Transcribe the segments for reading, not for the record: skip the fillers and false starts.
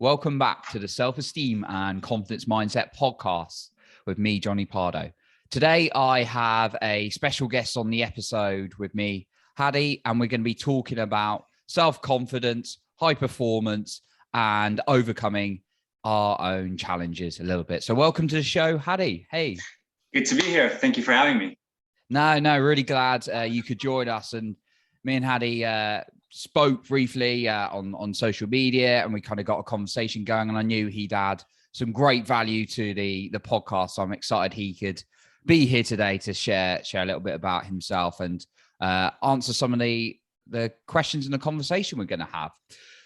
Welcome back to the Self-Esteem and Confidence Mindset podcast with me, Johnny Pardo. Today, I have a special guest on the episode with me, Hadi, and we're going to be talking about self-confidence, high performance, and overcoming our own challenges a little bit. So welcome to the show, Hadi. Hey. Good to be here. Thank you for having me. No, really glad you could join us. And me and Hadi spoke briefly on social media, and we kind of got a conversation going, and I knew he'd add some great value to the podcast. So I'm excited he could be here today to share a little bit about himself and answer some of the questions in the conversation we're going to have.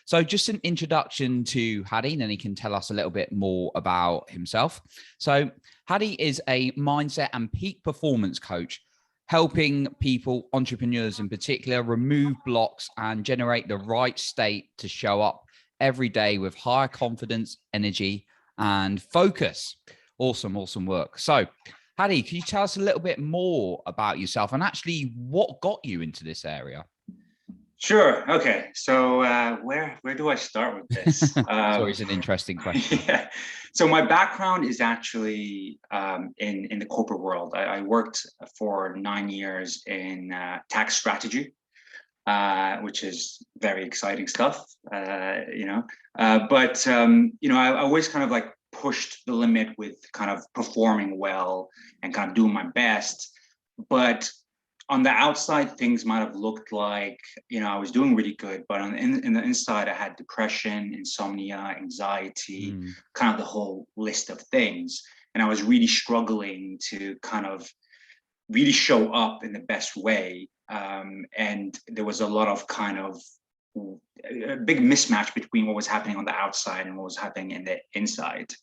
So just an introduction to Hadi, and then he can tell us a little bit more about himself. So Hadi is a mindset and peak performance coach, helping people, entrepreneurs in particular, remove blocks and generate the right state to show up every day with higher confidence, energy, and focus. Awesome work. So Hadi, can you tell us a little bit more about yourself and actually what got you into this area? Sure. Okay. So where do I start with this? It's always an interesting question. Yeah. So my background is actually in the corporate world. I worked for 9 years in tax strategy, which is very exciting stuff, But I always kind of like pushed the limit with kind of performing well and kind of doing my best. But on the outside, things might have looked like, I was doing really good, but in the inside, I had depression, insomnia, anxiety, kind of the whole list of things. And I was really struggling to kind of really show up in the best way. And there was a lot of kind of a big mismatch between what was happening on the outside and what was happening in the inside.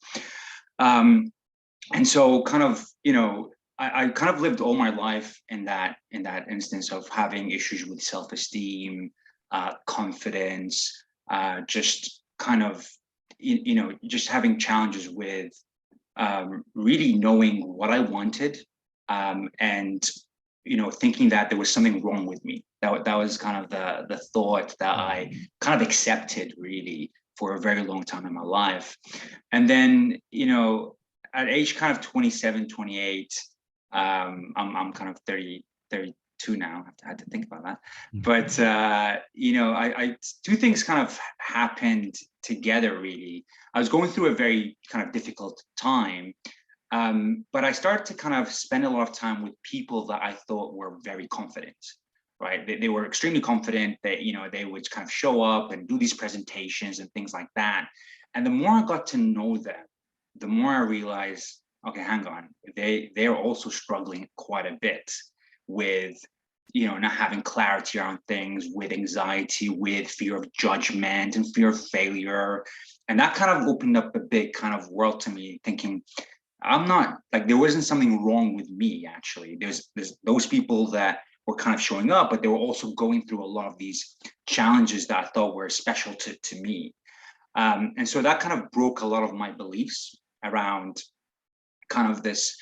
And so kind of, I kind of lived all my life in that instance of having issues with self-esteem, confidence, just kind of, just having challenges with really knowing what I wanted, and thinking that there was something wrong with me. That was kind of the thought that I kind of accepted really for a very long time in my life. And then, at age kind of 27, 28, I'm kind of 32 now. I had to think about that. But, I two things kind of happened together, really. I was going through a very kind of difficult time, but I started to kind of spend a lot of time with people that I thought were very confident, right? They were extremely confident that, they would kind of show up and do these presentations and things like that. And the more I got to know them, the more I realized, okay, hang on, they're also struggling quite a bit with, not having clarity around things, with anxiety, with fear of judgment and fear of failure. And that kind of opened up a big kind of world to me, thinking, I'm not, like, there wasn't something wrong with me, actually. There's those people that were kind of showing up, but they were also going through a lot of these challenges that I thought were special to me. And so that kind of broke a lot of my beliefs around kind of this,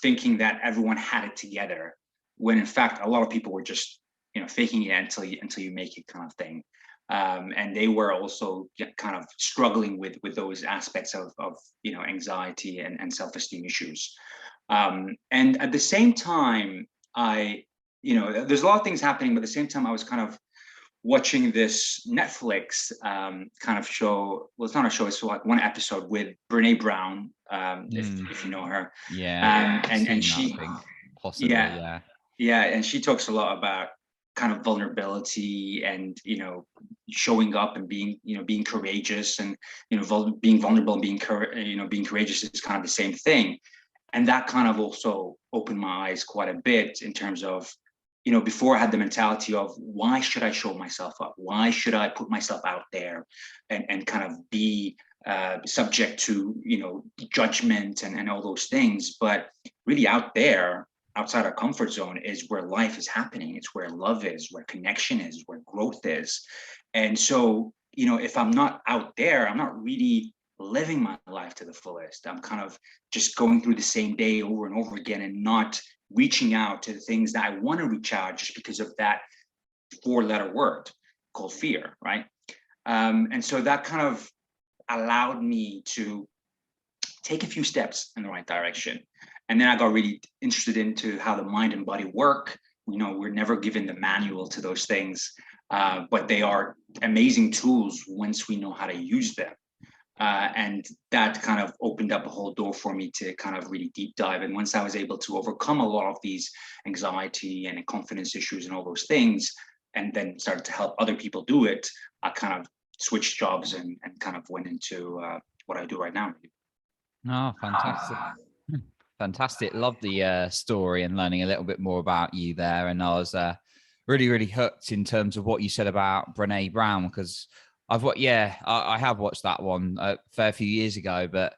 thinking that everyone had it together, when in fact a lot of people were just, faking it until you make it, kind of thing. And they were also kind of struggling with those aspects of anxiety and self-esteem issues. And at the same time, there's a lot of things happening, but at the same time, I was kind of watching this Netflix kind of show. Well, it's not a show, it's like one episode with Brene Brown, if you know her. Yeah. And she, possibly, and she talks a lot about kind of vulnerability and, showing up and being, being courageous, and, being vulnerable and being courageous is kind of the same thing. And that kind of also opened my eyes quite a bit in terms of, before I had the mentality of, why should I show myself up? Why should I put myself out there and kind of be subject to, judgment and all those things? But really out there, outside our comfort zone, is where life is happening. It's where love is, where connection is, where growth is. And so, if I'm not out there, I'm not really living my life to the fullest. I'm kind of just going through the same day over and over again and not reaching out to the things that I want to reach out just because of that 4-letter word called fear, right? And so that kind of allowed me to take a few steps in the right direction. And then I got really interested into how the mind and body work. We're never given the manual to those things, but they are amazing tools once we know how to use them. And that kind of opened up a whole door for me to kind of really deep dive. And once I was able to overcome a lot of these anxiety and confidence issues and all those things, and then started to help other people do it, I kind of switched jobs and kind of went into what I do right now. Oh, fantastic. Fantastic. Love the story and learning a little bit more about you there. And I was really, really hooked in terms of what you said about Brene Brown, because I have watched that one a fair few years ago, but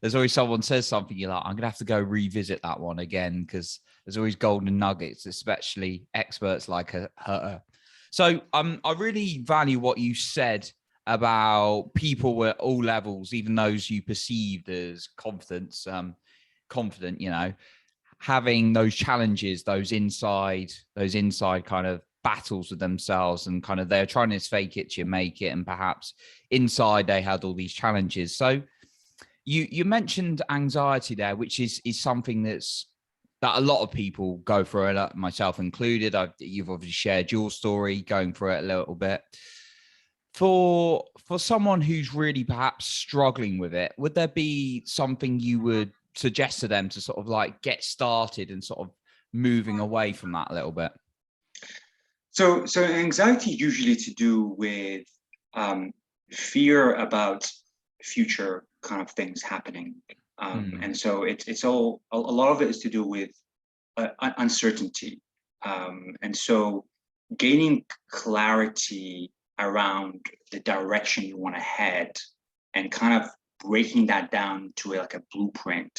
there's always someone says something, you're like, I'm going to have to go revisit that one again, because there's always golden nuggets, especially experts like her. So I really value what you said about people at all levels, even those you perceived as confident, having those challenges, those inside kind of battles with themselves, and kind of they're trying to fake it to make it, and perhaps inside they had all these challenges. So you mentioned anxiety there, which is something that a lot of people go through, myself included. You've obviously shared your story going through it a little bit. For someone who's really perhaps struggling with it, would there be something you would suggest to them to sort of like get started and sort of moving away from that a little bit? So anxiety is usually to do with fear about future kind of things happening. And so it's all, a lot of it is to do with uncertainty. And so gaining clarity around the direction you want to head and kind of breaking that down to like a blueprint.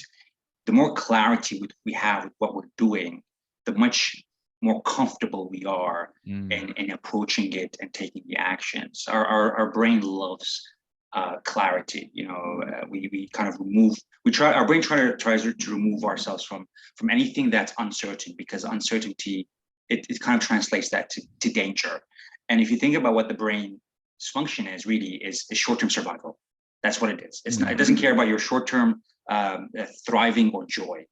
The more clarity we have with what we're doing, the much more comfortable we are in approaching it and taking the actions. Our brain loves clarity. We kind of our brain tries to remove ourselves from anything that's uncertain, because uncertainty, it kind of translates that to danger. And if you think about what the brain's function is, really is short-term survival. That's what it is. It doesn't care about your short-term thriving or joy.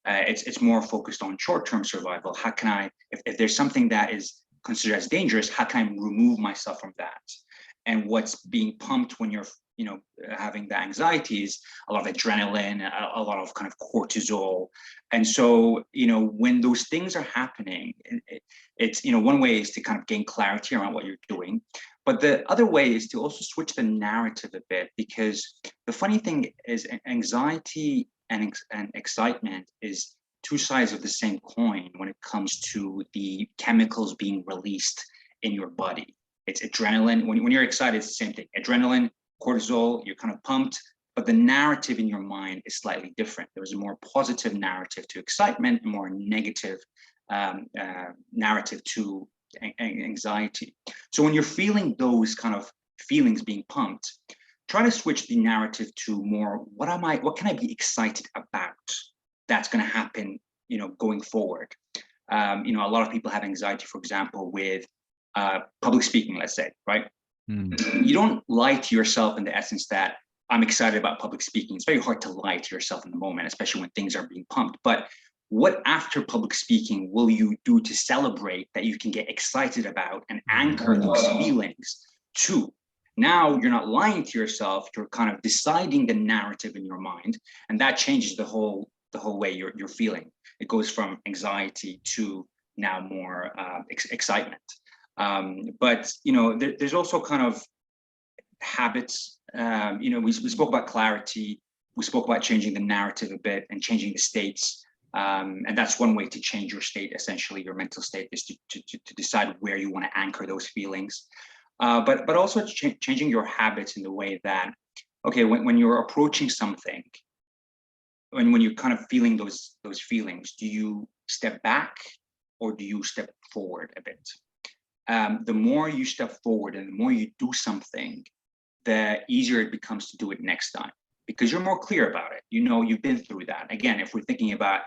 It's more focused on short-term survival. How can I, if there's something that is considered as dangerous, how can I remove myself from that? And what's being pumped when you're having the anxiety is a lot of adrenaline, a lot of kind of cortisol. And so when those things are happening, it's one way is to kind of gain clarity around what you're doing, but the other way is to also switch the narrative a bit, because the funny thing is anxiety and excitement is two sides of the same coin when it comes to the chemicals being released in your body. It's adrenaline. When you're excited, it's the same thing. Adrenaline, cortisol, you're kind of pumped, but the narrative in your mind is slightly different. There's a more positive narrative to excitement, and more negative narrative to anxiety. So when you're feeling those kind of feelings being pumped, try to switch the narrative to more, what can I be excited about that's going to happen, going forward. A lot of people have anxiety, for example, with public speaking, let's say, right? You don't lie to yourself in the essence that I'm excited about public speaking. It's very hard to lie to yourself in the moment, especially when things are being pumped. But what after public speaking will you do to celebrate that you can get excited about and anchor those feelings to? Now you're not lying to yourself, you're kind of deciding the narrative in your mind, and that changes the whole way you're feeling. It goes from anxiety to now more excitement. But there's also kind of habits. We spoke about clarity, we spoke about changing the narrative a bit and changing the states. And that's one way to change your state. Essentially, your mental state is to decide where you want to anchor those feelings. But also changing your habits in the way that, okay, when you're approaching something, when you're kind of feeling those feelings, do you step back or do you step forward a bit? The more you step forward and the more you do something, the easier it becomes to do it next time, because you're more clear about it. You've been through that. Again, if we're thinking about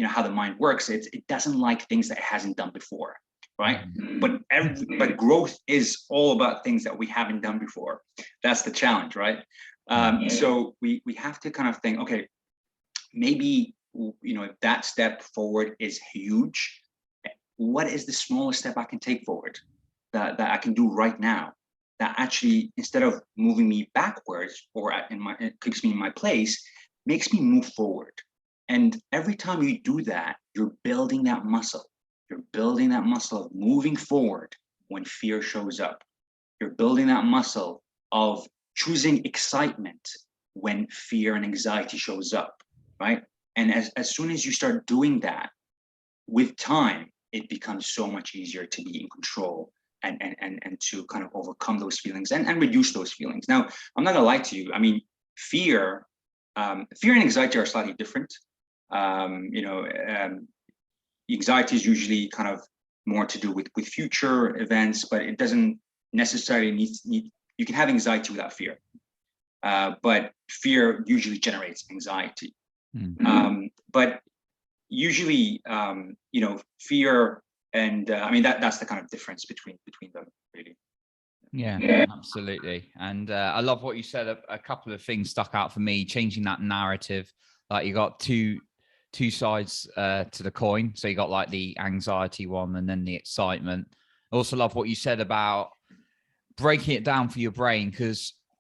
how the mind works, it doesn't like things that it hasn't done before. right? But growth is all about things that we haven't done before. That's the challenge, right? So we have to kind of think, okay, maybe, if that step forward is huge, what is the smallest step I can take forward that I can do right now, that actually, instead of moving me backwards or it keeps me in my place, makes me move forward. And every time you do that, you're building that muscle. You're building that muscle of moving forward when fear shows up. You're building that muscle of choosing excitement when fear and anxiety shows up, right? And as soon as you start doing that, with time, it becomes so much easier to be in control and to kind of overcome those feelings and reduce those feelings. Now, I'm not gonna lie to you. I mean, fear and anxiety are slightly different. Anxiety is usually kind of more to do with future events, but it doesn't necessarily need. You can have anxiety without fear, but fear usually generates anxiety. But usually, fear and that's the kind of difference between them, really. Yeah, absolutely. And I love what you said. A couple of things stuck out for me, changing that narrative. Like, you got two sides to the coin. So you got like the anxiety one and then the excitement. I also love what you said about breaking it down for your brain,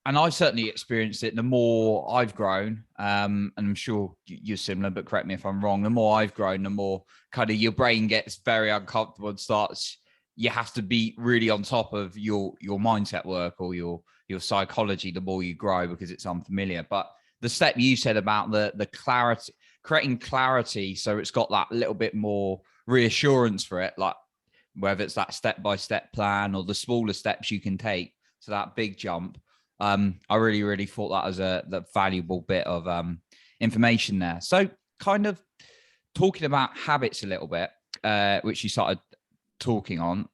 and I've certainly experienced it. The more I've grown, and I'm sure you're similar, but correct me if I'm wrong, the more I've grown, the more kind of your brain gets very uncomfortable and you have to be really on top of your mindset work or your psychology the more you grow, because it's unfamiliar. But the step you said about the clarity, creating clarity, so it's got that little bit more reassurance for it, like whether it's that step-by-step plan or the smaller steps you can take to that big jump. I really, really thought that was the valuable bit of information there. So kind of talking about habits a little bit, which you started talking on,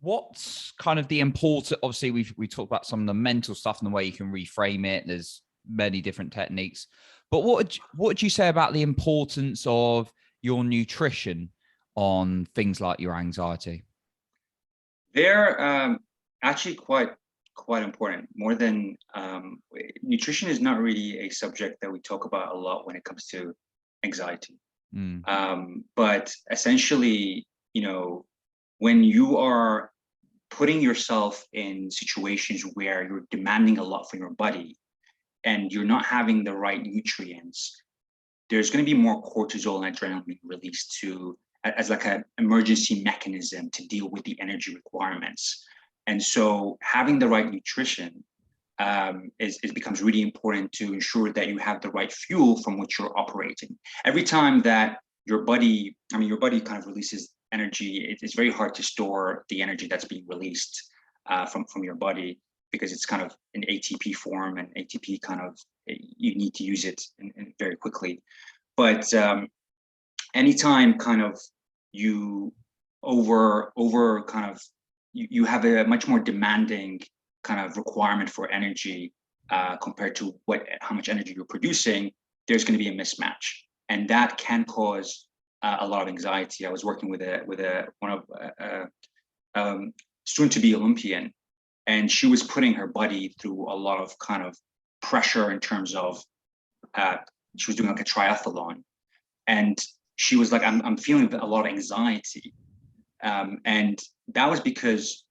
what's kind of the important, obviously we talked about some of the mental stuff and the way you can reframe it. There's many different techniques, but what would you say about the importance of your nutrition on things like your anxiety? They're actually quite important. More than nutrition is not really a subject that we talk about a lot when it comes to anxiety. But essentially, when you are putting yourself in situations where you're demanding a lot from your body and you're not having the right nutrients, there's going to be more cortisol and adrenaline being released as like an emergency mechanism to deal with the energy requirements. And so having the right nutrition becomes really important to ensure that you have the right fuel from which you're operating. Every time that your body kind of releases energy, it's very hard to store the energy that's being released from your body, because it's kind of in ATP form, and ATP kind of, you need to use it in very quickly. But anytime kind of you you have a much more demanding kind of requirement for energy compared to how much energy you're producing, there's going to be a mismatch, and that can cause a lot of anxiety. I was working with one of soon-to-be Olympian, and she was putting her body through a lot of kind of pressure in terms of she was doing like a triathlon, and she was like, I'm feeling a lot of anxiety. And that was because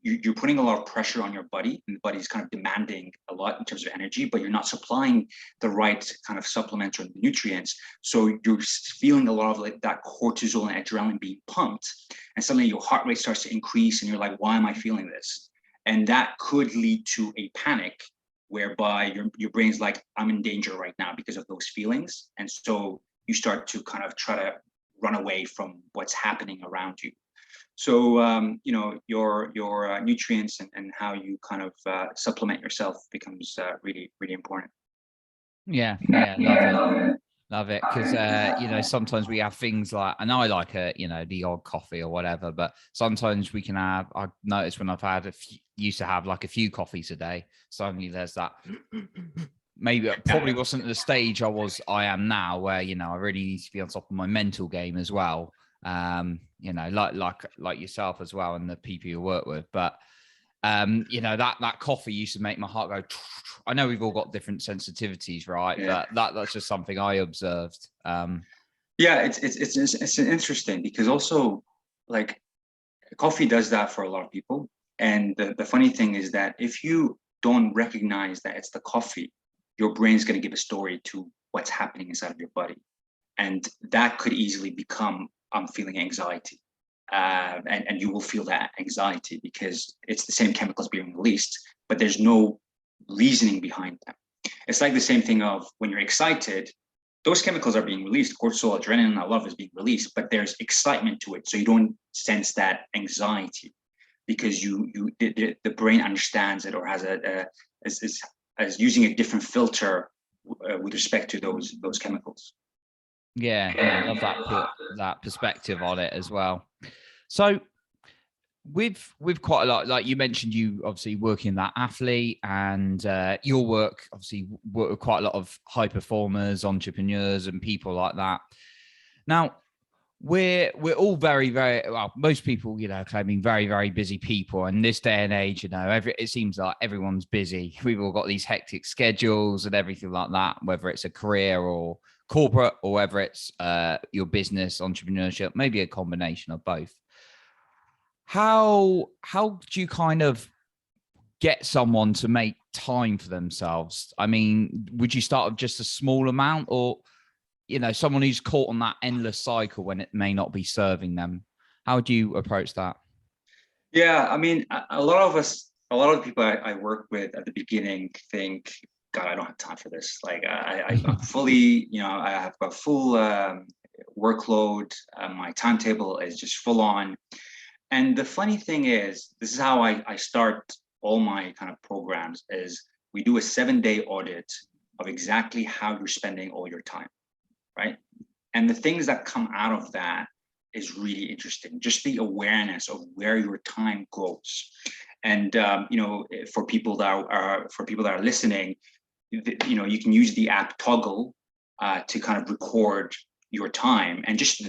you're putting a lot of pressure on your body, and the body's kind of demanding a lot in terms of energy, but you're not supplying the right kind of supplements or nutrients. So you're feeling a lot of like that cortisol and adrenaline being pumped, and suddenly your heart rate starts to increase, and you're like, why am I feeling this? And that could lead to a panic, whereby your brain's like, I'm in danger right now because of those feelings. And so you start to kind of try to run away from what's happening around you. So, your nutrients and how you kind of supplement yourself becomes really, really important. Yeah, love it. Because sometimes we have things like, and I like the odd coffee or whatever, but sometimes we can have. I've noticed when I've used to have like a few coffees a day, suddenly there's that. Maybe it probably wasn't at the stage I am now, where I really need to be on top of my mental game as well. like yourself as well, and the people you work with. But that coffee used to make my heart go. I know we've all got different sensitivities, right? Yeah. But that's just something I observed. Yeah, it's interesting because also like coffee does that for a lot of people. And the funny thing is that if you don't recognize that it's the coffee, your brain's going to give a story to what's happening inside of your body. And that could easily become, I'm feeling anxiety. And you will feel that anxiety because it's the same chemicals being released, but there's no reasoning behind them. It's like the same thing of when you're excited, those chemicals are being released. Cortisol, adrenaline, I love is being released, but there's excitement to it. So you don't sense that anxiety because the brain understands it or has as using a different filter with respect to those chemicals. Yeah, I love that perspective on it as well. So with quite a lot, like you mentioned, you obviously work in that athlete, and your work obviously work with quite a lot of high performers, entrepreneurs, and people like that. Now, we're all very, very well. Most people, claiming very, very busy people, and this day and age, it seems like everyone's busy. We've all got these hectic schedules and everything like that, whether it's a career or corporate, or whether it's your business, entrepreneurship, maybe a combination of both. How do you kind of get someone to make time for themselves? I mean, would you start with just a small amount, or someone who's caught on that endless cycle when it may not be serving them? How do you approach that? Yeah, I mean, a lot of people I work with at the beginning think, God, I don't have time for this. Like I'm fully, I have a full workload. My timetable is just full on. And the funny thing is, this is how I start all my kind of programs is we do a 7-day audit of exactly how you're spending all your time, right? And the things that come out of that is really interesting. Just the awareness of where your time goes. And, for people that are listening, you can use the app Toggle to kind of record your time, and just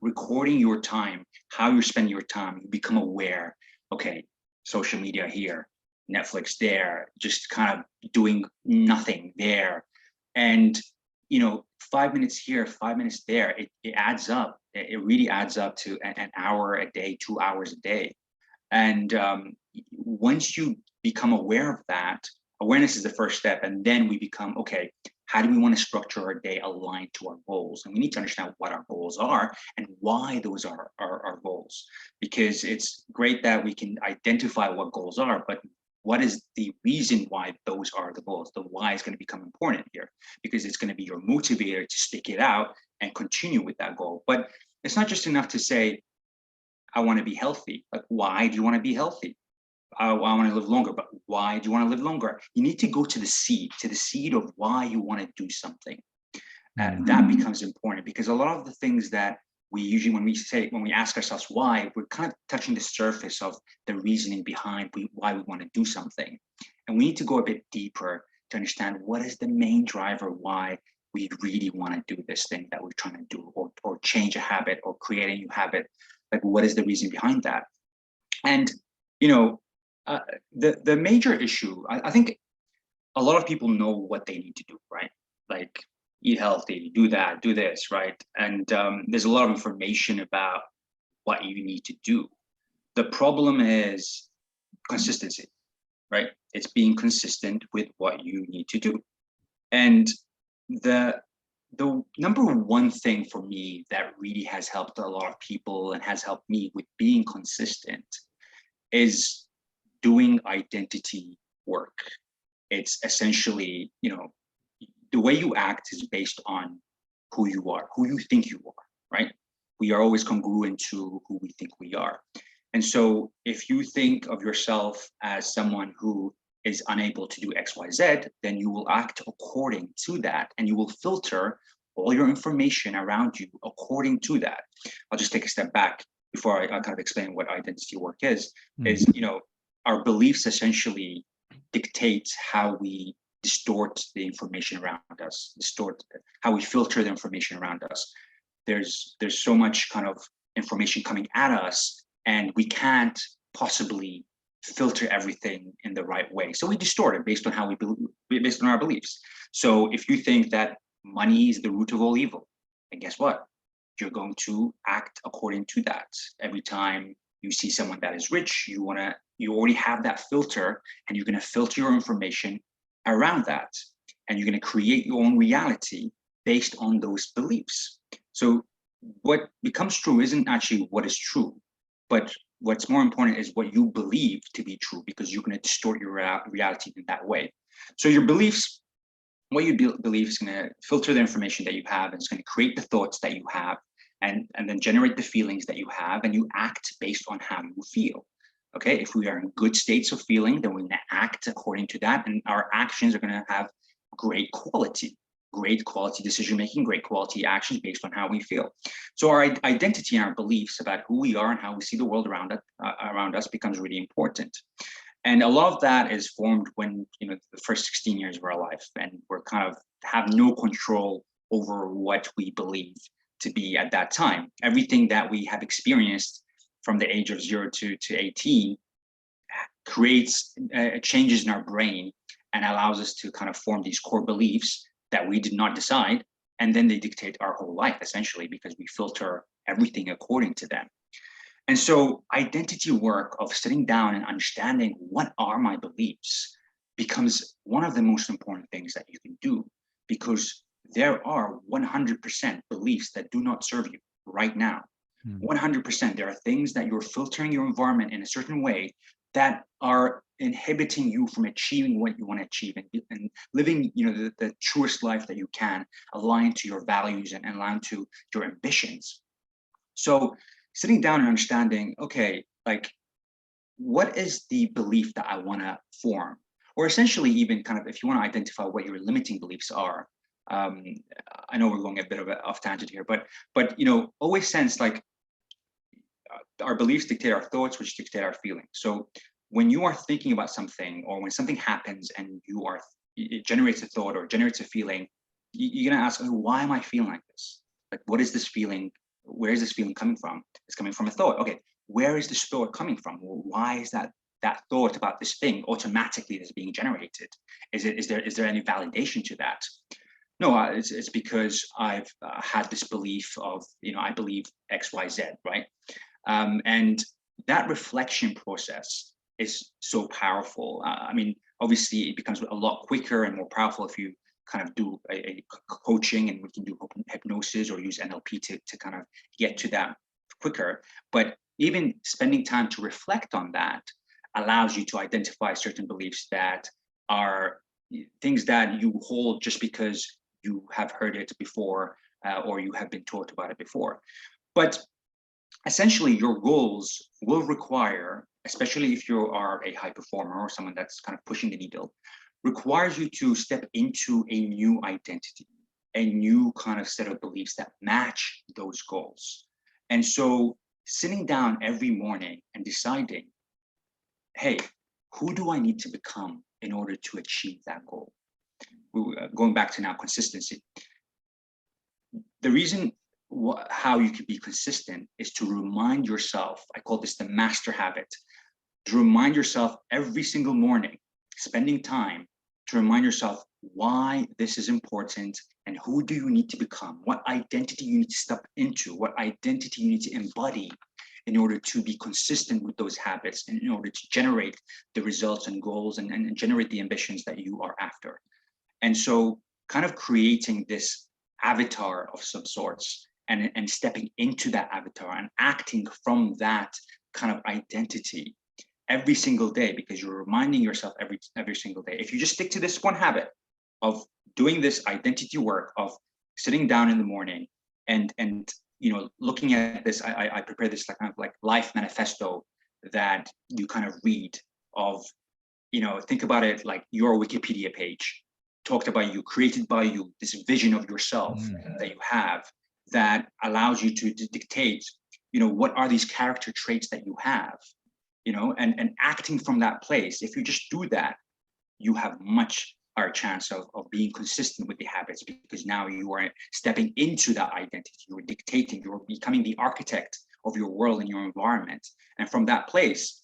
recording your time, how you're spending your time, you become aware. Okay, social media here, Netflix there, just kind of doing nothing there, and 5 minutes here, 5 minutes there, it adds up. It really adds up to an hour a day, 2 hours a day. And once you become aware of that, awareness is the first step, and then we become, okay, how do we want to structure our day aligned to our goals? And we need to understand what our goals are and why those are our goals. Because it's great that we can identify what goals are, but what is the reason why those are the goals? The why is going to become important here, because it's going to be your motivator to stick it out and continue with that goal. But it's not just enough to say, I want to be healthy. Like, why do you want to be healthy? I want to live longer, but why do you want to live longer? You need to go to the seed of why you want to do something. That becomes important, because a lot of the things that we usually, when we ask ourselves why, we're kind of touching the surface of the reasoning behind why we want to do something. And we need to go a bit deeper to understand what is the main driver why we really want to do this thing that we're trying to do, or change a habit or create a new habit. Like, what is the reason behind that? And the major issue, I think a lot of people know what they need to do, right? Like, eat healthy, do that, do this, right? And there's a lot of information about what you need to do. The problem is consistency, right? It's being consistent with what you need to do. And the number one thing for me that really has helped a lot of people and has helped me with being consistent is doing identity work. It's essentially, the way you act is based on who you are, who you think you are, right? We are always congruent to who we think we are. And so if you think of yourself as someone who is unable to do X, Y, Z, then you will act according to that, and you will filter all your information around you according to that. I'll just take a step back before I kind of explain what identity work is, our beliefs essentially dictate how we distort the information around us, distort how we filter the information around us. there's so much kind of information coming at us, and we can't possibly filter everything in the right way. So we distort it based on how we based on our beliefs. So if you think that money is the root of all evil, and guess what? You're going to act according to that. Every time you see someone that is rich, you already have that filter, and you're going to filter your information around that, and you're going to create your own reality based on those beliefs. So what becomes true isn't actually what is true, but what's more important is what you believe to be true, because you're going to distort your reality in that way. So your beliefs, what you believe is going to filter the information that you have, and it's going to create the thoughts that you have, and then generate the feelings that you have, and you act based on how you feel. Okay, if we are in good states of feeling, then we're going to act according to that, and our actions are going to have great quality decision making, great quality actions based on how we feel. So our identity and our beliefs about who we are and how we see the world around us becomes really important. And a lot of that is formed when, the first 16 years of our life, and we're kind of have no control over what we believe to be at that time. Everything that we have experienced from the age of 0 to 18 creates changes in our brain and allows us to kind of form these core beliefs that we did not decide, and then they dictate our whole life, essentially, because we filter everything according to them. And so identity work of sitting down and understanding what are my beliefs becomes one of the most important things that you can do, because there are 100% beliefs that do not serve you right now. 100%. There are things that you're filtering your environment in a certain way that are inhibiting you from achieving what you want to achieve, and living, the truest life that you can, aligned to your values and aligned to your ambitions. So sitting down and understanding, okay, like, what is the belief that I want to form? Or essentially, even kind of, if you want to identify what your limiting beliefs are. I know we're going a bit of an off tangent here, but always sense like our beliefs dictate our thoughts, which dictate our feelings. So when you are thinking about something, or when something happens and it generates a thought or generates a feeling, you're going to ask, why am I feeling like this? Like, what is this feeling? Where is this feeling coming from? It's coming from a thought. Okay, where is this thought coming from? Well, why is that thought about this thing automatically is being generated? Is there any validation to that? No, it's because I've had this belief of, I believe X, Y, Z, right? And that reflection process is so powerful. Obviously, it becomes a lot quicker and more powerful if you kind of do a coaching, and we can do hypnosis or use NLP to kind of get to that quicker. But even spending time to reflect on that allows you to identify certain beliefs that are things that you hold just because you have heard it before, or you have been taught about it before. But essentially, your goals will require, especially if you are a high performer or someone that's kind of pushing the needle, requires you to step into a new identity, a new kind of set of beliefs that match those goals. And so sitting down every morning and deciding, hey, who do I need to become in order to achieve that goal? Going back to now consistency. The reason how you can be consistent is to remind yourself, I call this the master habit, to remind yourself every single morning, spending time to remind yourself why this is important and who do you need to become, what identity you need to step into, what identity you need to embody in order to be consistent with those habits, and in order to generate the results and goals and generate the ambitions that you are after. And so kind of creating this avatar of some sorts and stepping into that avatar and acting from that kind of identity every single day, because you're reminding yourself every single day. If you just stick to this one habit of doing this identity work, of sitting down in the morning and looking at this, I prepare this kind of like life manifesto that you kind of read of, think about it like your Wikipedia page, talked about you, created by you, this vision of yourself that you have that allows you to dictate, what are these character traits that you have, and acting from that place. If you just do that, you have much are a chance of being consistent with the habits, because now you are stepping into that identity. You're dictating, you're becoming the architect of your world and your environment. And from that place,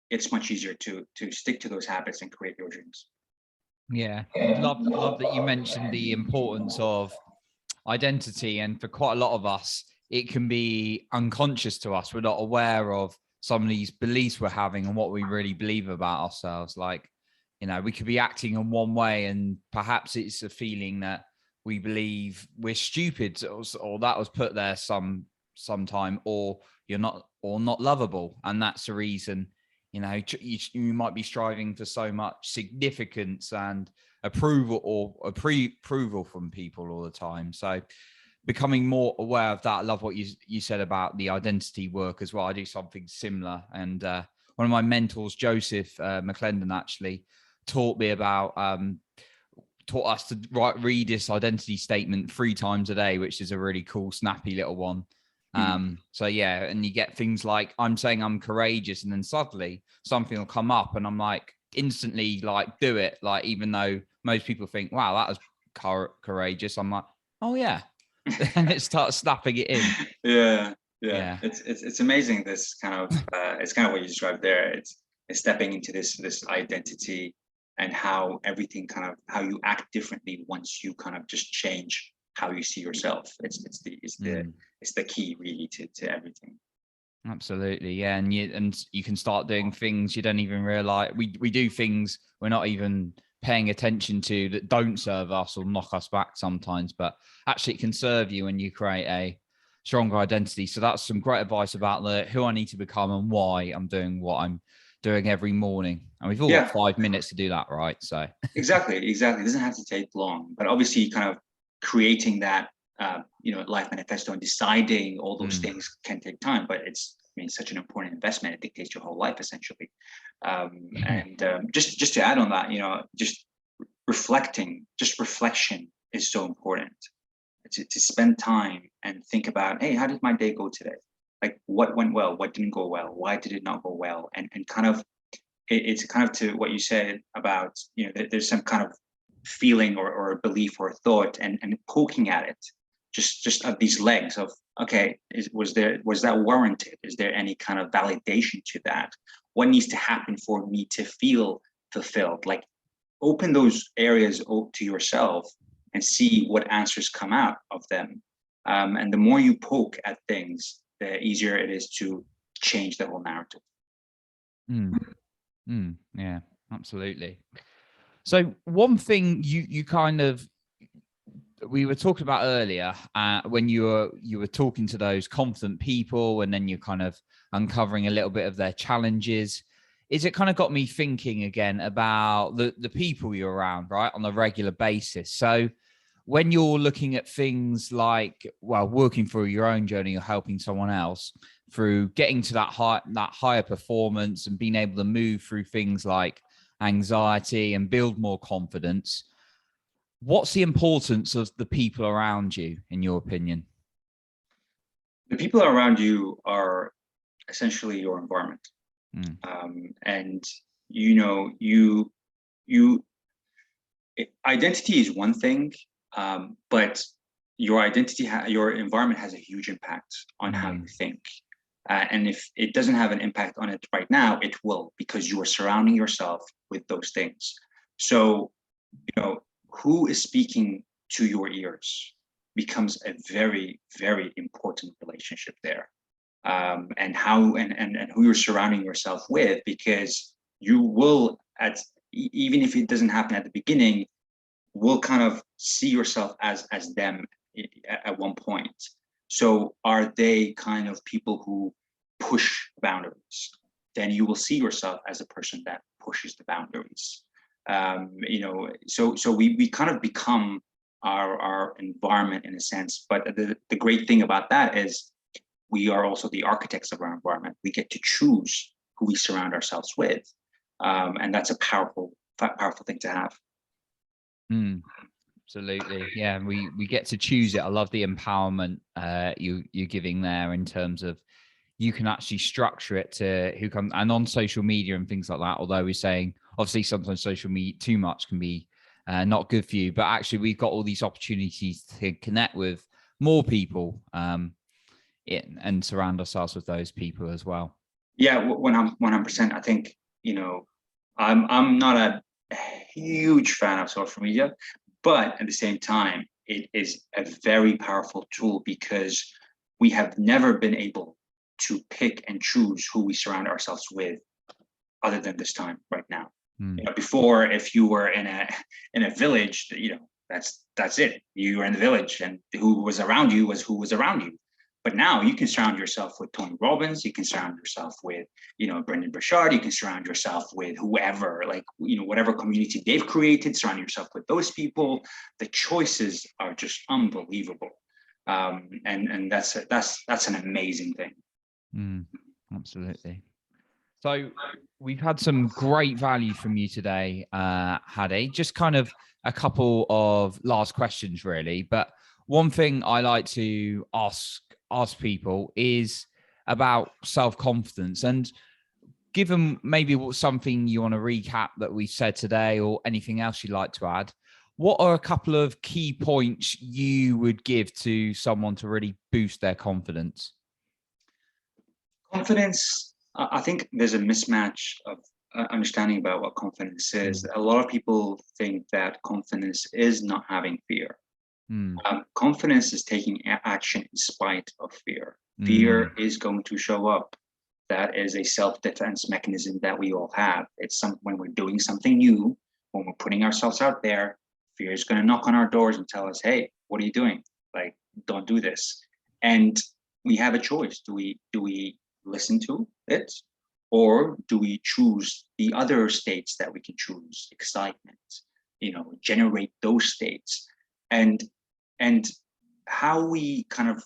it's much easier to stick to those habits and create your dreams. Yeah, love that you mentioned the importance of identity. And for quite a lot of us, it can be unconscious to us. We're not aware of some of these beliefs we're having and what we really believe about ourselves. Like, you know, we could be acting in one way and perhaps it's a feeling that we believe we're stupid, or that was put there sometime, or you're not, or not lovable. And that's the reason, you know, you might be striving for so much significance and approval, or approval from people all the time. So becoming more aware of that. I love what you said about the identity work as well. I do something similar. And one of my mentors, Joseph McClendon, actually taught me about, taught us to read this identity statement 3 times a day, which is a really cool, snappy little one. So yeah, and you get things like, I'm saying I'm courageous, and then suddenly something will come up and I'm like, instantly like, do it. Like, even though most people think, wow, that was courageous, I'm like, oh yeah. And it starts snapping it in. Yeah. It's amazing, this kind of it's kind of what you described there. It's stepping into this identity, and how everything kind of, how you act differently once you kind of just change how you see yourself. It's the key really to everything. Absolutely, yeah. And you can start doing things you don't even realize. We do things we're not even paying attention to, that don't serve us or knock us back sometimes, but actually it can serve you when you create a stronger identity. So that's some great advice about who I need to become and why I'm doing what I'm doing every morning. And we've all got 5 minutes to do that, right? So exactly. It doesn't have to take long, but obviously kind of creating that life manifesto and deciding all those things can take time, but it's, I mean, such an important investment. It dictates your whole life essentially. Just to add on that, just reflection is so important. To spend time and think about, hey, how did my day go today? Like, what went well, what didn't go well, why did it not go well? And kind of, it's kind of to what you said about, there's some kind of feeling or a belief or a thought, and poking at it, just of these legs of, okay, was that warranted? Is there any kind of validation to that? What needs to happen for me to feel fulfilled? Like, open those areas to yourself and see what answers come out of them. And the more you poke at things, the easier it is to change the whole narrative. Yeah, absolutely. So one thing you kind of, we were talking about earlier, when you were talking to those confident people, and then you're kind of uncovering a little bit of their challenges, is it kind of got me thinking again about the people you're around, right, on a regular basis. So when you're looking at things like, well, working through your own journey or helping someone else through getting to that higher performance and being able to move through things like anxiety and build more confidence, what's the importance of the people around you, in your opinion? The people around you are essentially your environment. And identity is one thing, but your environment has a huge impact on how you think. And if it doesn't have an impact on it right now, it will, because you are surrounding yourself with those things. So, who is speaking to your ears becomes a very, very important relationship there. And how and who you're surrounding yourself with, because you will, even if it doesn't happen at the beginning, will kind of see yourself as them at one point. So are they kind of people who push boundaries? Then you will see yourself as a person that pushes the boundaries. So we kind of become our environment in a sense. But the great thing about that is we are also the architects of our environment. We get to choose who we surround ourselves with. And that's a powerful thing to have. Absolutely. Yeah. We get to choose it. I love the empowerment you're giving there, in terms of you can actually structure it to who comes, and on social media and things like that. Although we're saying, obviously sometimes social media too much can be not good for you. But actually, we've got all these opportunities to connect with more people and surround ourselves with those people as well. Yeah, 100%. I think, I'm not a huge fan of social media, but at the same time, it is a very powerful tool because we have never been able to pick and choose who we surround ourselves with other than this time right now. Before, if you were in a village, that's it. You were in the village, and who was around you was who was around you. But now you can surround yourself with Tony Robbins. You can surround yourself with, Brendan Burchard. You can surround yourself with whoever, whatever community they've created. Surround yourself with those people. The choices are just unbelievable, and that's an amazing thing. Absolutely. So we've had some great value from you today, Hadi. Just kind of a couple of last questions, really. But one thing I like to ask people is about self-confidence, and given maybe something you want to recap that we said today or anything else you'd like to add, what are a couple of key points you would give to someone to really boost their confidence? Confidence, I think there's a mismatch of understanding about what confidence is. A lot of people think that confidence is not having fear. Confidence is taking action in spite of fear. Fear is going to show up. That is a self-defense mechanism that we all have. It's when we're doing something new, when we're putting ourselves out there, fear is going to knock on our doors and tell us, "Hey, what are you doing? Like, don't do this." And we have a choice. Do we listen to it, or do we choose the other states that we can choose? Excitement, generate those states, and how we kind of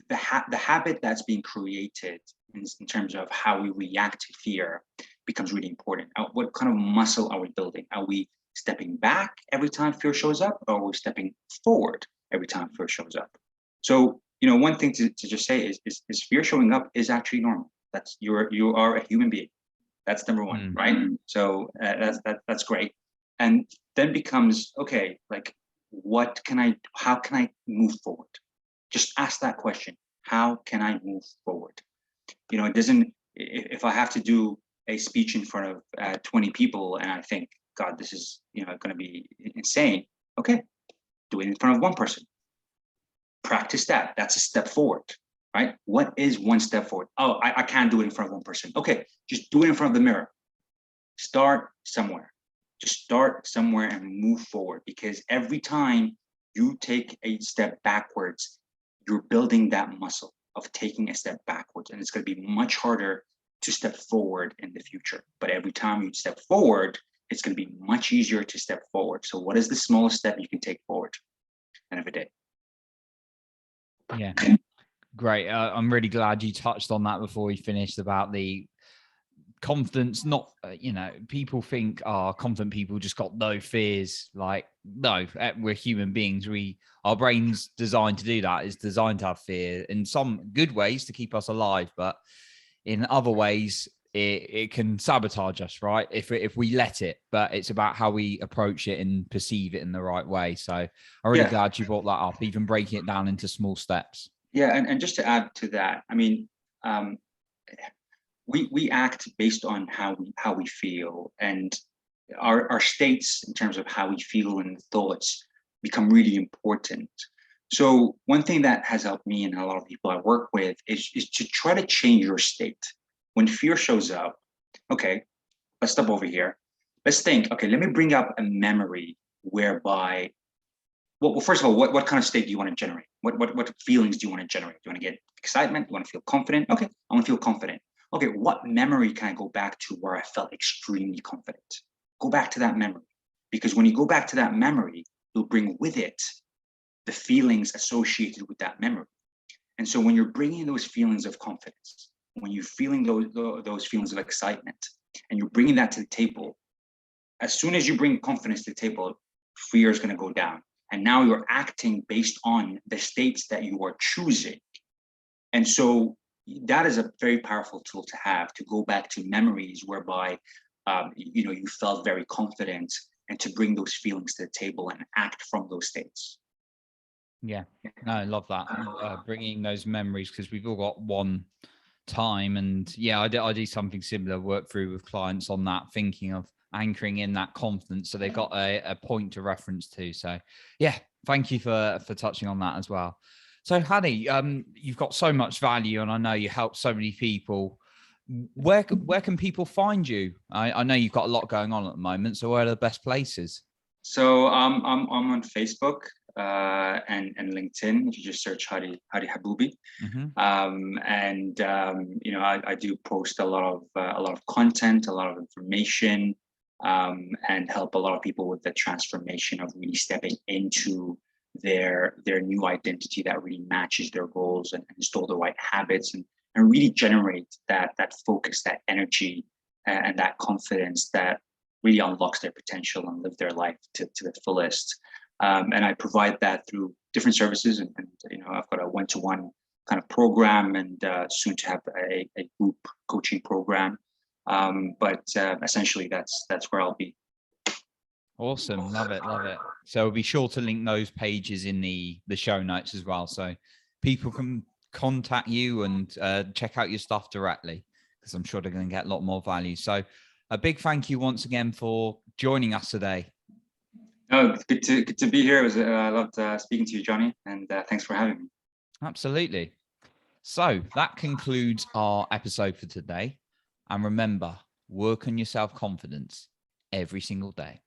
the habit that's being created in terms of how we react to fear becomes really important. What kind of muscle are we building? Are we stepping back every time fear shows up, or are we stepping forward every time fear shows up? So, one thing to just say is fear showing up is actually normal. That's you are a human being. That's number one, right? So that's great. And then becomes, okay, like, how can I move forward? Just ask that question. How can I move forward? It doesn't, if I have to do a speech in front of 20 people and I think, God, this is, going to be insane. Okay, do it in front of one person. Practice that. That's a step forward, right? What is one step forward? Oh, I can't do it in front of one person. Okay, just do it in front of the mirror. Start somewhere. Just start somewhere and move forward, because every time you take a step backwards, you're building that muscle of taking a step backwards, and it's going to be much harder to step forward in the future. But every time you step forward, it's going to be much easier to step forward. So what is the smallest step you can take forward end of the day? Yeah, great. I'm really glad you touched on that before we finished about the confidence. Not, people think, confident people just got no fears. Like, no, we're human beings. Our brain's designed to do that. It's designed to have fear in some good ways to keep us alive, but in other ways, it can sabotage us, right? If we let it. But it's about how we approach it and perceive it in the right way. So I'm really glad you brought that up, even breaking it down into small steps. Yeah, and just to add to that, I mean, we act based on how we feel, and our states in terms of how we feel and thoughts become really important. So one thing that has helped me and a lot of people I work with is to try to change your state. When fear shows up, okay, let's step over here. Let's think, okay, let me bring up a memory whereby, well, first of all, what kind of state do you want to generate? What feelings do you want to generate? Do you want to get excitement? Do you want to feel confident? Okay, I want to feel confident. Okay, what memory can I go back to where I felt extremely confident? Go back to that memory. Because when you go back to that memory, you'll bring with it the feelings associated with that memory. And so when you're bringing those feelings of confidence, when you're feeling those feelings of excitement, and you're bringing that to the table, as soon as you bring confidence to the table, fear is going to go down. And now you're acting based on the states that you are choosing. And so that is a very powerful tool to have, to go back to memories whereby you felt very confident and to bring those feelings to the table and act from those states. Yeah, no, I love that. Bringing those memories, because we've all got one time. And yeah, I do something similar, work through with clients on that, thinking of anchoring in that confidence so they've got a point to reference to. So yeah, thank you for touching on that as well. So Hadi, you've got so much value, and I know you help so many people. Where can people find you? I know you've got a lot going on at the moment, so where are the best places? So I'm on Facebook and LinkedIn. If you just search Hadi Haboobi, I do post a lot of content, a lot of information, and help a lot of people with the transformation of really stepping into their new identity that really matches their goals and install the right habits and really generate that focus, that energy, and that confidence that really unlocks their potential and live their life to the fullest. And I provide that through different services, and I've got a one-to-one kind of program, and soon to have a group coaching program. But essentially, that's where I'll be. Awesome, love it. So we'll be sure to link those pages in the show notes as well, so people can contact you and check out your stuff directly, because I'm sure they're going to get a lot more value. So a big thank you once again for joining us today. Oh, good to be here. I loved speaking to you, Johnny, and thanks for having me. Absolutely. So that concludes our episode for today. And remember, work on your self-confidence every single day.